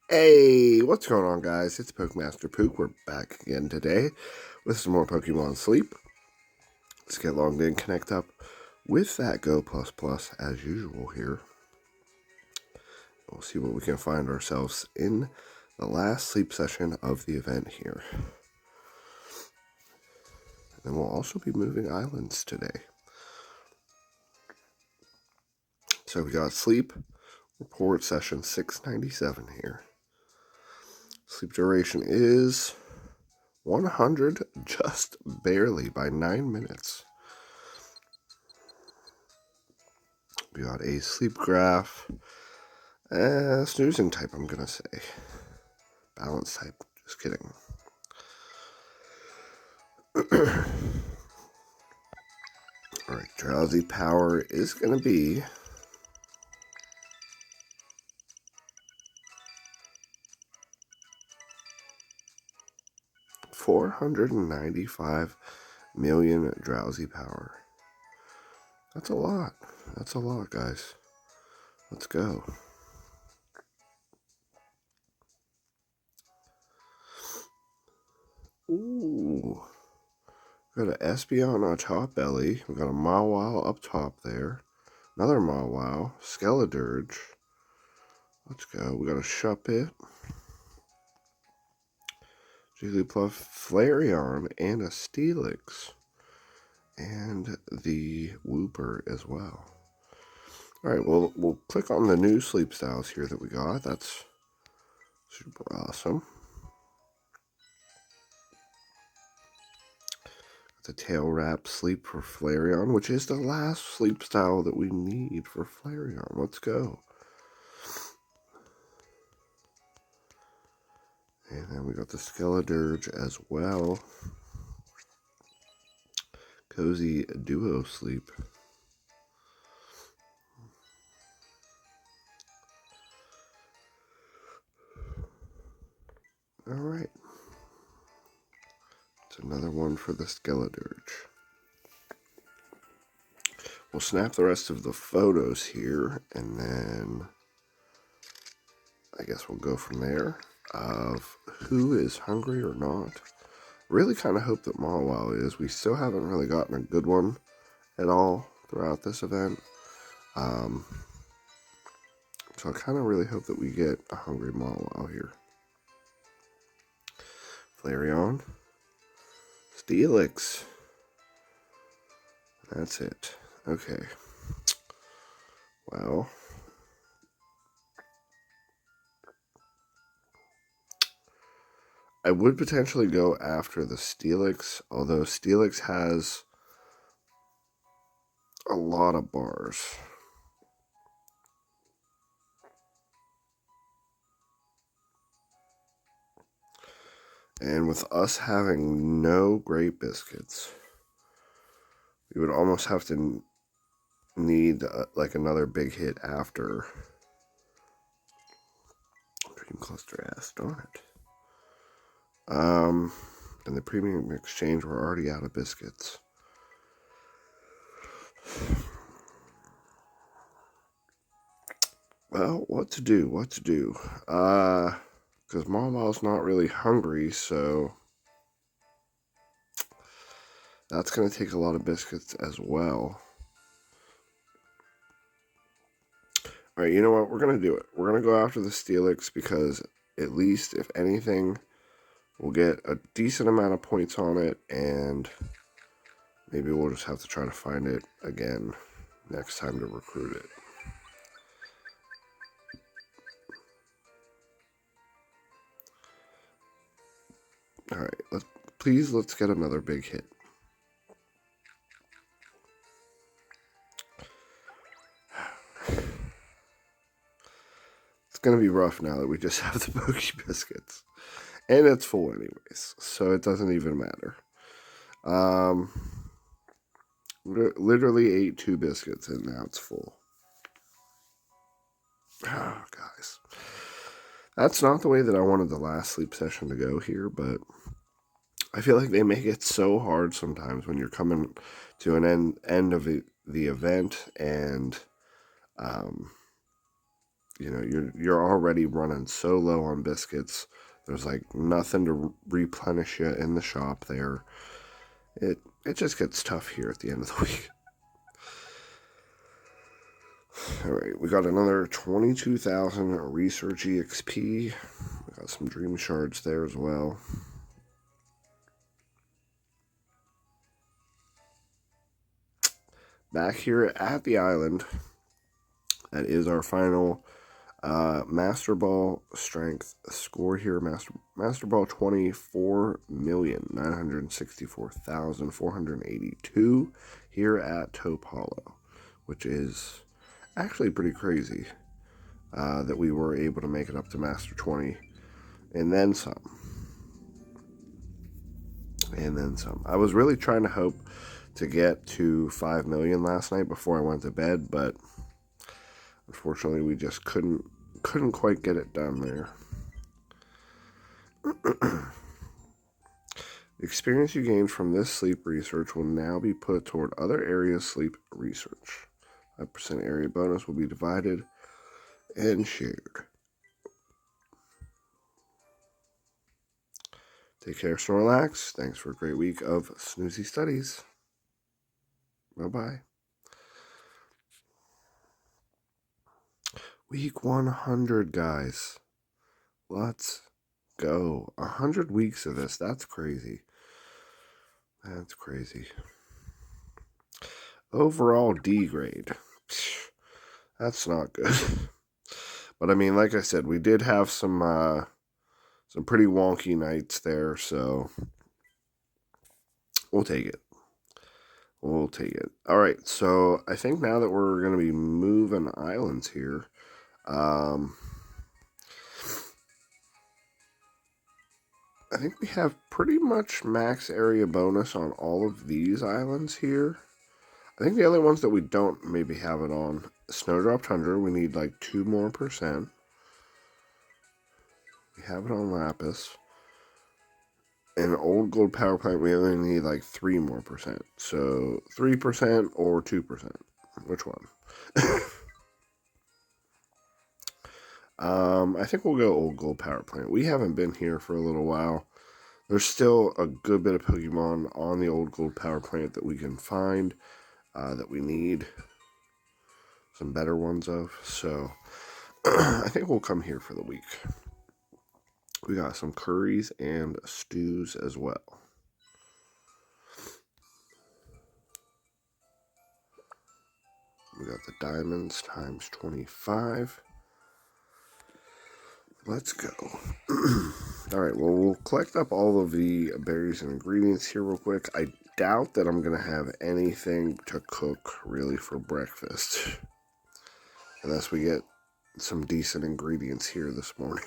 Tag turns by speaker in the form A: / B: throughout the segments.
A: Hey, what's going on, guys? It's PokeMaster Pook. We're back again today with some more Pokemon Sleep. Let's get logged in, connect up with that Go Plus Plus as usual here. We'll see what we can find ourselves in the last sleep session of the event here. And we'll also be moving islands today. So we got Sleep Report Session 697 here. Sleep duration is 100, just barely, by 9 minutes. We got a sleep graph, snoozing type, I'm gonna say. Balance type, just kidding. Alright, drowsy power is gonna be 495 million drowsy power. That's a lot. That's a lot, guys. Let's go. Ooh. Got an Espeon on top belly. We got a Mawile up top there. Another Mawile. Skeledirge. Let's go. We got a Shuppet. Jigglypuff, Flareon, and a Steelix. And the Wooper as well. Alright, well, we'll click on the new sleep styles here that we got. That's super awesome. The tail wrap sleep for Flareon, which is the last sleep style that we need for Flareon. Let's go. And then we got the Skeledirge as well. Cozy Duo Sleep. Alright. It's another one for the Skeledirge. We'll snap the rest of the photos here, and then I guess we'll go from there of who is hungry or not. Really kind of hope that Mawile is. We still haven't really gotten a good one at all throughout this event. So I kind of really hope that we get a hungry Mawile here. Flareon. Steelix. That's it. Okay. Well, I would potentially go after the Steelix, although Steelix has a lot of bars. And with us having no Great Biscuits, we would almost have to need like another big hit after Dream Cluster S, darn it. In the premium exchange, we're already out of biscuits. Well, what to do? Because Mawile's not really hungry, so that's going to take a lot of biscuits as well. Alright, you know what? We're going to do it. We're going to go after the Steelix because at least, if anything, we'll get a decent amount of points on it, and maybe we'll just have to try to find it again next time to recruit it. Alright, let's get another big hit. It's going to be rough now that we just have the Poke Biscuits. And it's full anyways, so it doesn't even matter. Literally ate 2 biscuits and now it's full. Oh, guys. That's not the way that I wanted the last sleep session to go here, but I feel like they make it so hard sometimes when you're coming to an end of the event, and You know, you're already running so low on biscuits. There's like nothing to replenish you in the shop there. It just gets tough here at the end of the week. Alright, we got another 22,000 research EXP. We got some dream shards there as well. Back here at the island, that is our final Master Ball strength score here. Master Ball 24,964,482 here at Taupe Hollow, which is actually pretty crazy that we were able to make it up to Master 20 and then some. And then some. I was really trying to hope to get to 5 million last night before I went to bed, but unfortunately we just couldn't quite get it done there. The experience you gained from this sleep research will now be put toward other areas sleep research. 5% area bonus will be divided and shared. Take care, Snorlax. Thanks for a great week of snoozy studies. Bye-bye. Week 100, guys. Let's go. 100 weeks of this. That's crazy. That's crazy. Overall D grade. That's not good. But I mean, like I said, we did have some pretty wonky nights there, so we'll take it. We'll take it. All right, so I think now that we're going to be moving islands here, I think we have pretty much max area bonus on all of these islands here. I think the other ones that we don't maybe have it on, Snowdrop Tundra, we need like 2% more. We have it on Lapis. And Old Gold Power Plant, we only need like 3% more. So 3% or 2%. Which one? I think we'll go Old Gold Power Plant. We haven't been here for a little while. There's still a good bit of Pokemon on the Old Gold Power Plant that we can find, that we need some better ones of. So I think we'll come here for the week. We got some curries and stews as well. We got the diamonds times 25. Let's go. Alright, well, we'll collect up all of the berries and ingredients here real quick. I doubt that I'm going to have anything to cook, really, for breakfast. Unless we get some decent ingredients here this morning.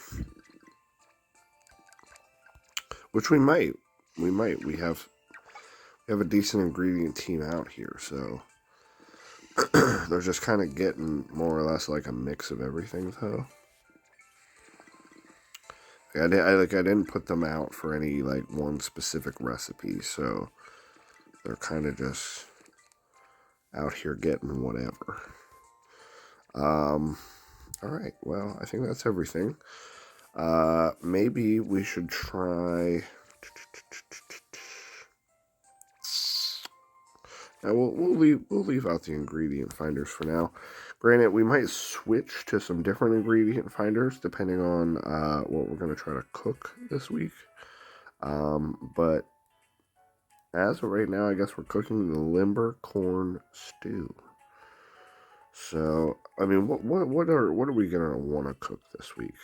A: Which we might. We might. We have a decent ingredient team out here, so... They're just kind of getting more or less like a mix of everything, though. I didn't put them out for any like one specific recipe, so they're kind of just out here getting whatever. All right, well, I think that's everything. Maybe we should try. Now we'll leave out the ingredient finders for now. Granted, we might switch to some different ingredient finders depending on what we're going to try to cook this week. But as of right now, I guess we're cooking the limber corn stew. So, I mean, what are we going to want to cook this week?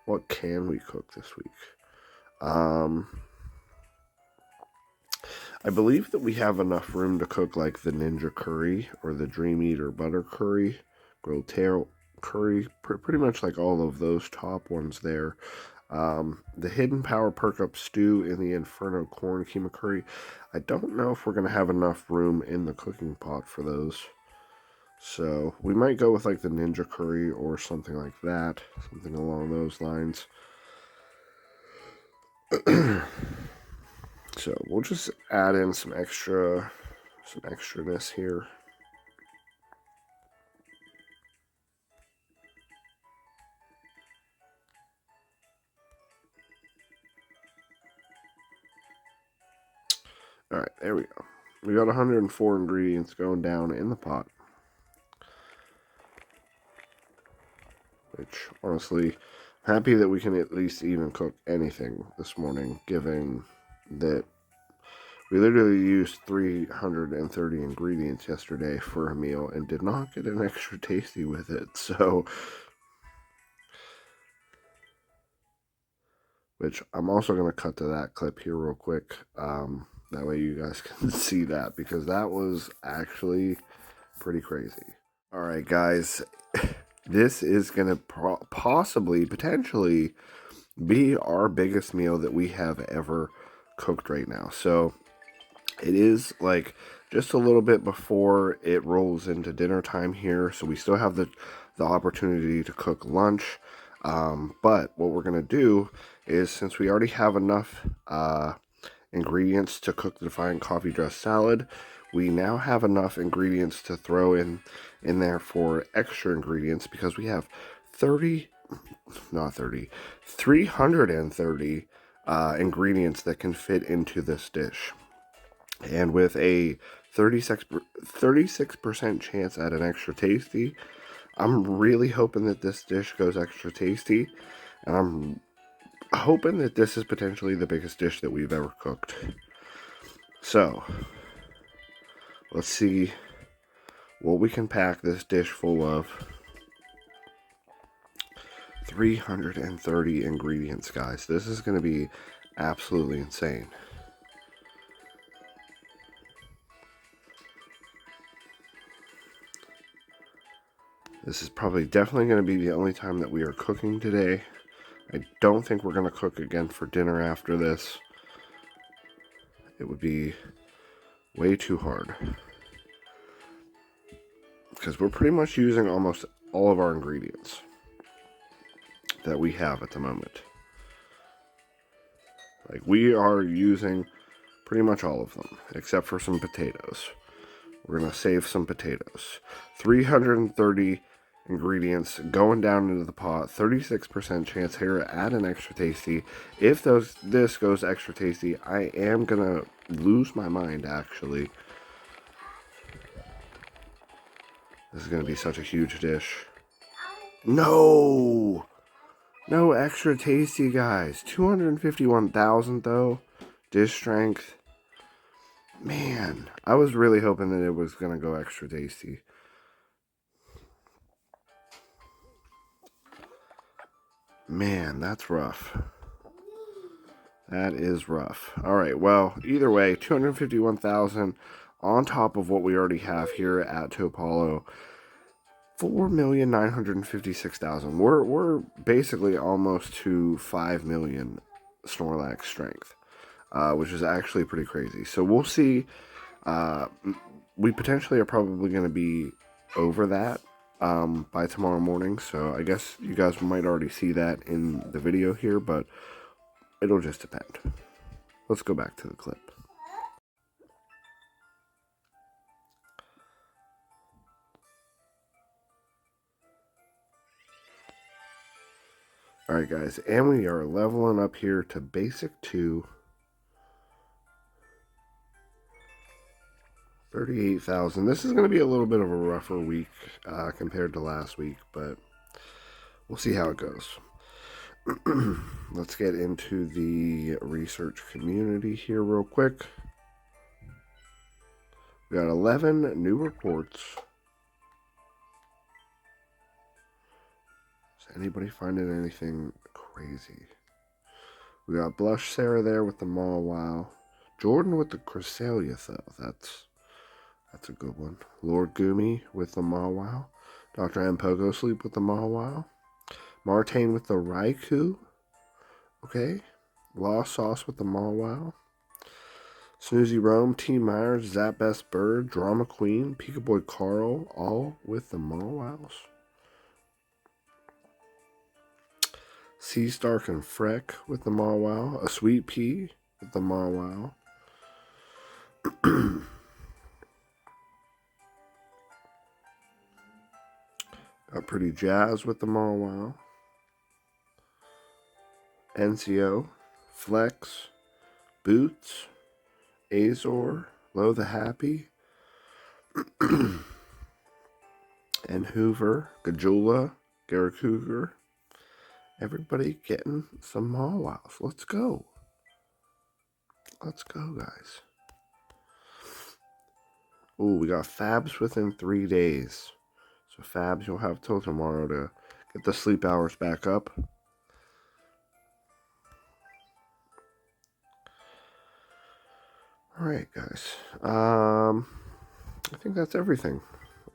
A: What can we cook this week? I believe that we have enough room to cook like the Ninja Curry or the Dream Eater Butter Curry, Grilled Tail Curry, pretty much like all of those top ones there. The Hidden Power Perk Up Stew in the Inferno Corn Keema Curry. I don't know if we're going to have enough room in the cooking pot for those. So we might go with like the Ninja Curry or something like that. Something along those lines. So we'll just add in some extraness here. There we go. We got 104 ingredients going down in the pot. Which, honestly, happy that we can at least even cook anything this morning, given that we literally used 330 ingredients yesterday for a meal and did not get an extra tasty with it. So, which I'm also going to cut to that clip here real quick. That way you guys can see that, because that was actually pretty crazy. All right, guys. This is going to possibly, potentially, be our biggest meal that we have ever cooked right now. So it is like just a little bit before it rolls into dinner time here. So we still have the opportunity to cook lunch. But what we're going to do is, since we already have enough ingredients to cook the Defiant Coffee Dress Salad, we now have enough ingredients to throw in there for extra ingredients, because we have 330 ingredients that can fit into this dish. And with a 36% chance at an extra tasty, I'm really hoping that this dish goes extra tasty. And I'm hoping that this is potentially the biggest dish that we've ever cooked. So, let's see what we can pack this dish full of. 330 ingredients, guys. This is going to be absolutely insane. This is probably definitely going to be the only time that we are cooking today. I don't think we're going to cook again for dinner after this. It would be way too hard, because we're pretty much using almost all of our ingredients that we have at the moment. Like, we are using pretty much all of them, except for some potatoes. We're going to save some potatoes. 330 ingredients going down into the pot. 36% chance here at an extra tasty. If this goes extra tasty, I am going to lose my mind, actually. This is going to be such a huge dish. No! No extra tasty, guys. 251,000, though. Dish strength. Man, I was really hoping that it was going to go extra tasty. Man, that's rough. That is rough. All right, well, either way, 251,000 on top of what we already have here at Topalo. 4,956,000. We're basically almost to 5 million Snorlax strength, which is actually pretty crazy. So we'll see. We potentially are probably going to be over that by tomorrow morning. So I guess you guys might already see that in the video here, but it'll just depend. Let's go back to the clip. Alright, guys, and we are leveling up here to Basic 2. 38,000. This is going to be a little bit of a rougher week compared to last week, but we'll see how it goes. Let's get into the research community here real quick. We got 11 new reports. Is anybody finding anything crazy? We got Blush Sarah there with the Mawwow. Jordan with the Cresselia, though. That's a good one. Lord Goomy with the Mawwow. Dr. M. Pogo Sleep with the Mawwow. Martane with the Raikou. Okay. Lost Sauce with the Mawwow. Snoozy Rome, T. Myers, Zap Best Bird, Drama Queen, Pika Boy Carl, all with the Mawwows. Sea Stark and Freck with the Mawwow. A Sweet Pea with the Mawwow. Got Pretty Jazz with the Mawwow. NCO, Flex, Boots, Azor, Lo the Happy, and Hoover, Gajula, Garacougar. Everybody getting some Mawwows. Let's go. Let's go, guys. Ooh, we got Fabs within 3 days. So Fabs, you'll have till tomorrow to get the sleep hours back up. Alright, guys. I think that's everything.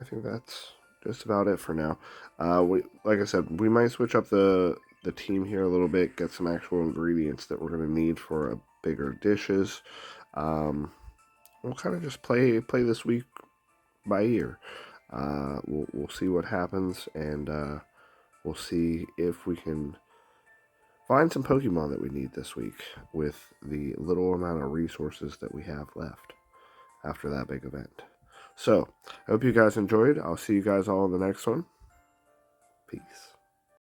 A: I think that's just about it for now. Like I said, we might switch up the team here a little bit, get some actual ingredients that we're going to need for bigger dishes. We'll kind of just play this week by ear. We'll see what happens, and we'll see if we can find some Pokemon that we need this week with the little amount of resources that we have left after that big event. So, I hope you guys enjoyed. I'll see you guys all in the next one. Peace.